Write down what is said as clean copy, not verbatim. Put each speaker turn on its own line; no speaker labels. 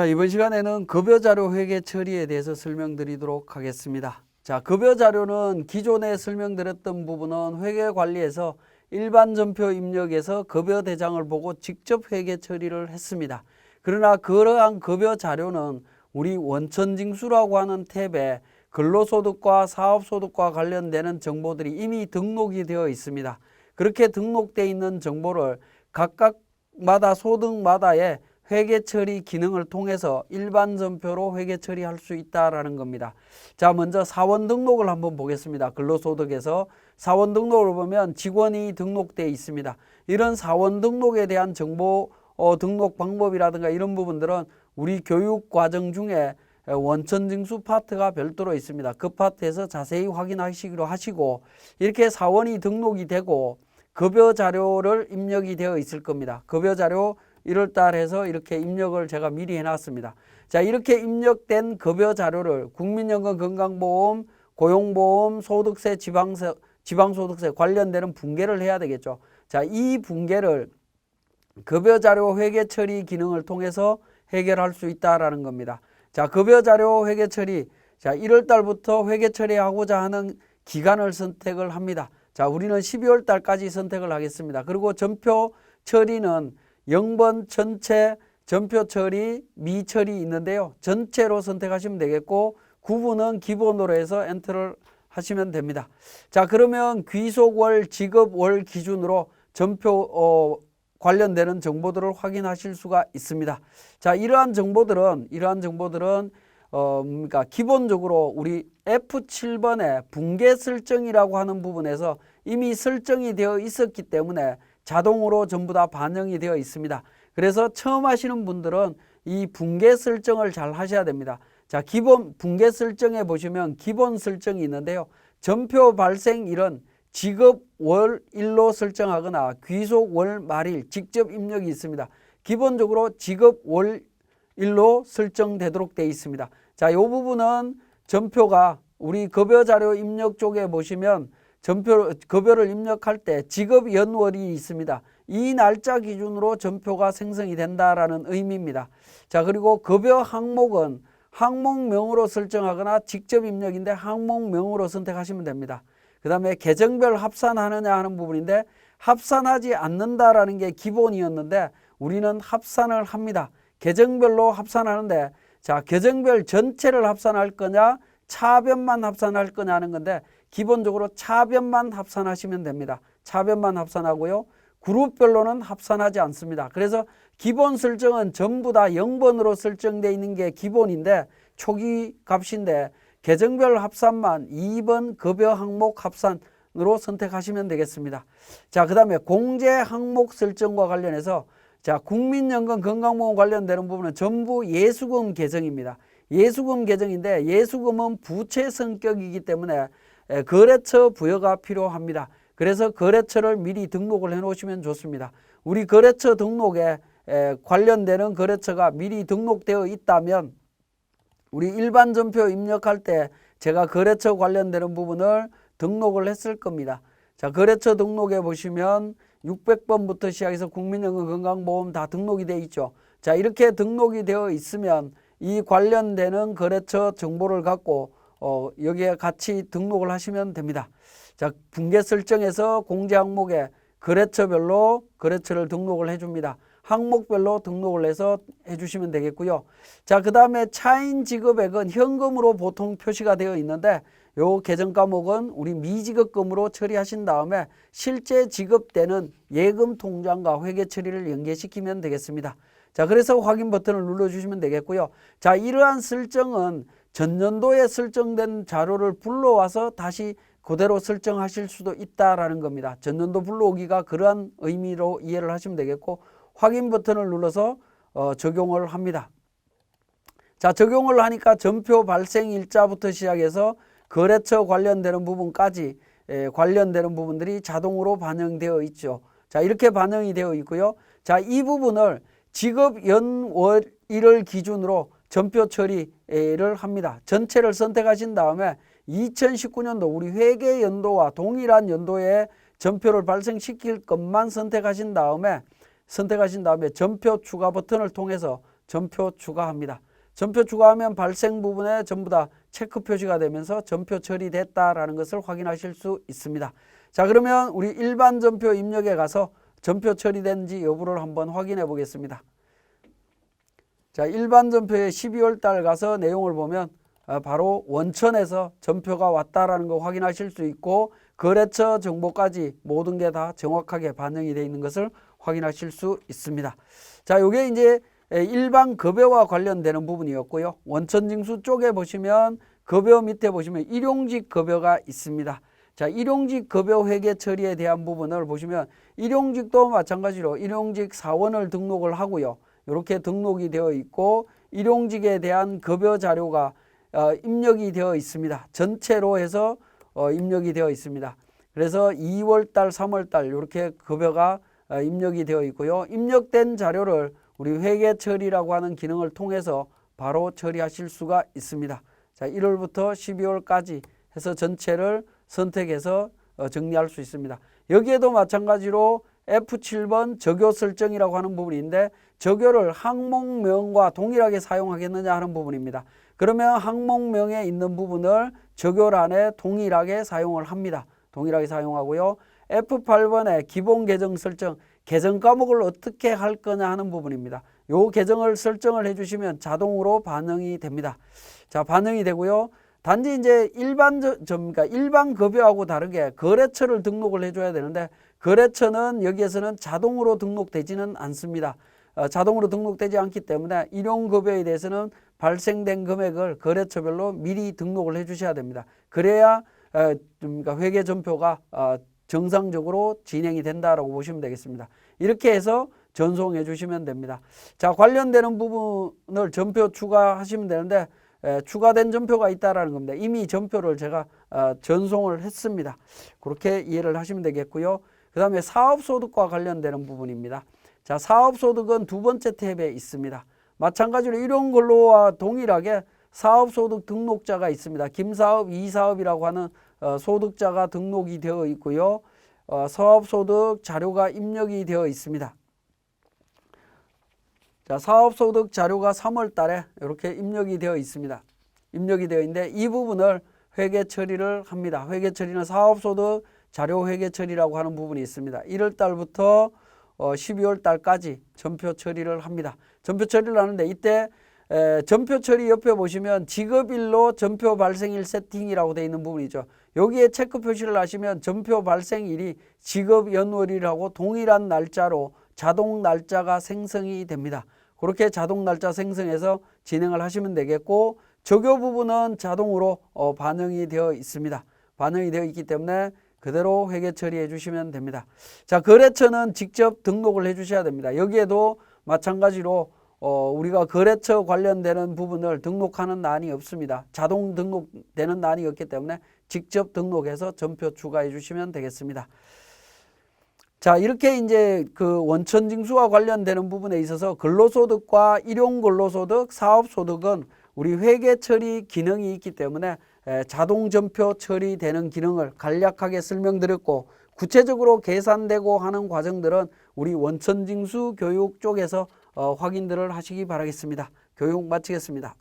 자, 이번 시간에는 급여자료 회계 처리에 대해서 설명드리도록 하겠습니다. 자, 급여자료는 기존에 설명드렸던 부분은 회계관리에서 일반 전표 입력에서 급여대장을 보고 직접 회계 처리를 했습니다. 그러나 그러한 급여자료는 우리 원천징수라고 하는 탭에 근로소득과 사업소득과 관련되는 정보들이 이미 등록이 되어 있습니다. 그렇게 등록되어 있는 정보를 각각마다 소득마다의 회계 처리 기능을 통해서 일반 전표로 회계 처리할 수 있다라는 겁니다. 자, 먼저 사원 등록을 한번 보겠습니다. 근로소득에서 사원 등록을 보면 직원이 등록되어 있습니다. 이런 사원 등록에 대한 정보 등록 방법이라든가 이런 부분들은 우리 교육 과정 중에 원천징수 파트가 별도로 있습니다. 그 파트에서 자세히 확인하시기로 하시고, 이렇게 사원이 등록이 되고 급여 자료를 입력이 되어 있을 겁니다. 급여 자료 1월달 해서 이렇게 입력을 제가 미리 해놨습니다. 자, 이렇게 입력된 급여 자료를 국민연금, 건강보험, 고용보험, 소득세, 지방소득세 관련되는 분계를 해야 되겠죠. 자, 이 분계를 급여 자료 회계 처리 기능을 통해서 해결할 수 있다라는 겁니다. 자, 급여 자료 회계 처리. 자, 1월 달부터 회계 처리하고자 하는 기간을 선택을 합니다. 자, 우리는 12월 달까지 선택을 하겠습니다. 그리고 전표 처리는 0번 전체 전표 처리, 미처리 있는데요. 전체로 선택하시면 되겠고 9번은 기본으로 해서 엔터를 하시면 됩니다. 자, 그러면 귀속월, 지급월 기준으로 전표 관련되는 정보들을 확인하실 수가 있습니다. 자, 이러한 정보들은 그러니까 기본적으로 우리 F7번에 분계 설정이라고 하는 부분에서 이미 설정이 되어 있었기 때문에 자동으로 전부 다 반영이 되어 있습니다. 그래서 처음 하시는 분들은 이 분계 설정을 잘 하셔야 됩니다. 자, 기본 분계 설정에 보시면 기본 설정이 있는데요. 전표 발생일은 지급 월일로 설정하거나 귀속 월 말일 직접 입력이 있습니다. 기본적으로 지급 월일로 설정되도록 되어 있습니다. 자, 이 부분은 전표가 우리 급여자료 입력 쪽에 보시면 급여를 입력할 때 지급 연월이 있습니다. 이 날짜 기준으로 전표가 생성이 된다라는 의미입니다. 자, 그리고 급여 항목은 항목명으로 설정하거나 직접 입력인데 항목명으로 선택하시면 됩니다. 그 다음에 계정별 합산하느냐 하는 부분인데 합산하지 않는다라는 게 기본이었는데 우리는 합산을 합니다. 계정별로 합산하는데, 자, 계정별 전체를 합산할 거냐 차변만 합산할 거냐 하는 건데 기본적으로 차변만 합산하시면 됩니다. 차변만 합산하고요. 그룹별로는 합산하지 않습니다. 그래서 기본 설정은 전부 다 0번으로 설정되어 있는 게 기본인데 초기 값인데 계정별 합산만 2번 급여 항목 합산으로 선택하시면 되겠습니다. 자, 그 다음에 공제 항목 설정과 관련해서 자, 국민연금 건강보험 관련되는 부분은 전부 예수금 계정입니다. 예수금 계정인데 예수금은 부채 성격이기 때문에 거래처 부여가 필요합니다. 그래서 거래처를 미리 등록을 해 놓으시면 좋습니다. 우리 거래처 등록에 관련되는 거래처가 미리 등록되어 있다면 우리 일반 전표 입력할 때 제가 거래처 관련되는 부분을 등록을 했을 겁니다. 자, 거래처 등록에 보시면 600번부터 시작해서 국민연금 건강보험 다 등록이 되어 있죠. 자, 이렇게 등록이 되어 있으면 이 관련되는 거래처 정보를 갖고 여기에 같이 등록을 하시면 됩니다. 자, 분계 설정에서 공제 항목에 거래처별로 거래처를 등록을 해줍니다. 항목별로 등록을 해서 해주시면 되겠고요. 자, 그 다음에 차인 지급액은 현금으로 보통 표시가 되어 있는데 요 계정 과목은 우리 미지급금으로 처리하신 다음에 실제 지급되는 예금 통장과 회계 처리를 연계시키면 되겠습니다. 자, 그래서 확인 버튼을 눌러주시면 되겠고요. 자, 이러한 설정은 전년도에 설정된 자료를 불러와서 다시 그대로 설정하실 수도 있다라는 겁니다. 전년도 불러오기가 그러한 의미로 이해를 하시면 되겠고 확인 버튼을 눌러서 적용을 합니다. 자, 적용을 하니까 전표 발생 일자부터 시작해서 거래처 관련되는 부분까지 관련되는 부분들이 자동으로 반영되어 있죠. 자, 이렇게 반영이 되어 있고요. 자, 이 부분을 지급 연월일을 기준으로 전표 처리를 합니다. 전체를 선택하신 다음에 2019년도 우리 회계 연도와 동일한 연도에 전표를 발생시킬 것만 선택하신 다음에 전표 추가 버튼을 통해서 전표 추가합니다. 전표 추가하면 발생 부분에 전부 다 체크 표시가 되면서 전표 처리됐다라는 것을 확인하실 수 있습니다. 자, 그러면 우리 일반 전표 입력에 가서 전표 처리된지 여부를 한번 확인해 보겠습니다. 자, 일반 전표에 12월 달 가서 내용을 보면 바로 원천에서 전표가 왔다라는 거 확인하실 수 있고 거래처 정보까지 모든 게 다 정확하게 반영이 되어 있는 것을 확인하실 수 있습니다. 자, 요게 이제 일반 급여와 관련되는 부분이었고요. 원천징수 쪽에 보시면 급여 밑에 보시면 일용직 급여가 있습니다. 자, 일용직 급여 회계 처리에 대한 부분을 보시면 일용직도 마찬가지로 일용직 사원을 등록을 하고요. 이렇게 등록이 되어 있고 일용직에 대한 급여 자료가 입력이 되어 있습니다. 전체로 해서 입력이 되어 있습니다. 그래서 2월 달, 3월 달 이렇게 급여가 입력이 되어 있고요. 입력된 자료를 우리 회계 처리라고 하는 기능을 통해서 바로 처리하실 수가 있습니다. 자, 1월부터 12월까지 해서 전체를 선택해서 정리할 수 있습니다. 여기에도 마찬가지로 F7번 적요 설정이라고 하는 부분인데 적요를 항목명과 동일하게 사용하겠느냐 하는 부분입니다. 그러면 항목명에 있는 부분을 적요란에 동일하게 사용을 합니다. 동일하게 사용하고요. F8번에 기본 계정 설정, 계정 과목을 어떻게 할 거냐 하는 부분입니다. 요 계정을 설정을 해주시면 자동으로 반영이 됩니다. 자, 반영이 되고요. 단지 이제 그러니까 일반 급여하고 다르게 거래처를 등록을 해줘야 되는데 거래처는 여기에서는 자동으로 등록되지는 않습니다. 자동으로 등록되지 않기 때문에 일용급여에 대해서는 발생된 금액을 거래처별로 미리 등록을 해주셔야 됩니다. 그래야 그러니까 회계 전표가 정상적으로 진행이 된다라고 보시면 되겠습니다. 이렇게 해서 전송해 주시면 됩니다. 자, 관련되는 부분을 전표 추가하시면 되는데 추가된 전표가 있다라는 겁니다. 이미 전표를 제가 전송을 했습니다. 그렇게 이해를 하시면 되겠고요. 그 다음에 사업소득과 관련되는 부분입니다. 자, 사업소득은 두 번째 탭에 있습니다. 마찬가지로 이런 걸로와 동일하게 사업소득 등록자가 있습니다. 김사업, 이사업이라고 하는 소득자가 등록이 되어 있고요. 사업소득 자료가 입력이 되어 있습니다. 자, 사업소득 자료가 3월 달에 이렇게 입력이 되어 있습니다. 입력이 되어 있는데 이 부분을 회계 처리를 합니다. 회계 처리는 사업소득 자료 회계 처리라고 하는 부분이 있습니다. 1월 달부터 12월 달까지 전표 처리를 합니다. 전표 처리를 하는데 이때 전표 처리 옆에 보시면 직업일로 전표 발생일 세팅이라고 되어 있는 부분이죠. 여기에 체크 표시를 하시면 전표 발생일이 직업 연월일하고 동일한 날짜로 자동 날짜가 생성이 됩니다. 그렇게 자동 날짜 생성해서 진행을 하시면 되겠고 적요 부분은 자동으로 반영이 되어 있습니다. 반영이 되어 있기 때문에 그대로 회계 처리해 주시면 됩니다. 자, 거래처는 직접 등록을 해 주셔야 됩니다. 여기에도 마찬가지로 우리가 거래처 관련되는 부분을 등록하는 난이 없습니다. 자동 등록되는 난이 없기 때문에 직접 등록해서 전표 추가해 주시면 되겠습니다. 자, 이렇게 이제 그 원천징수와 관련되는 부분에 있어서 근로소득과 일용근로소득, 사업소득은 우리 회계 처리 기능이 있기 때문에 자동 전표 처리되는 기능을 간략하게 설명드렸고 구체적으로 계산되고 하는 과정들은 우리 원천징수 교육 쪽에서 확인들을 하시기 바라겠습니다. 교육 마치겠습니다.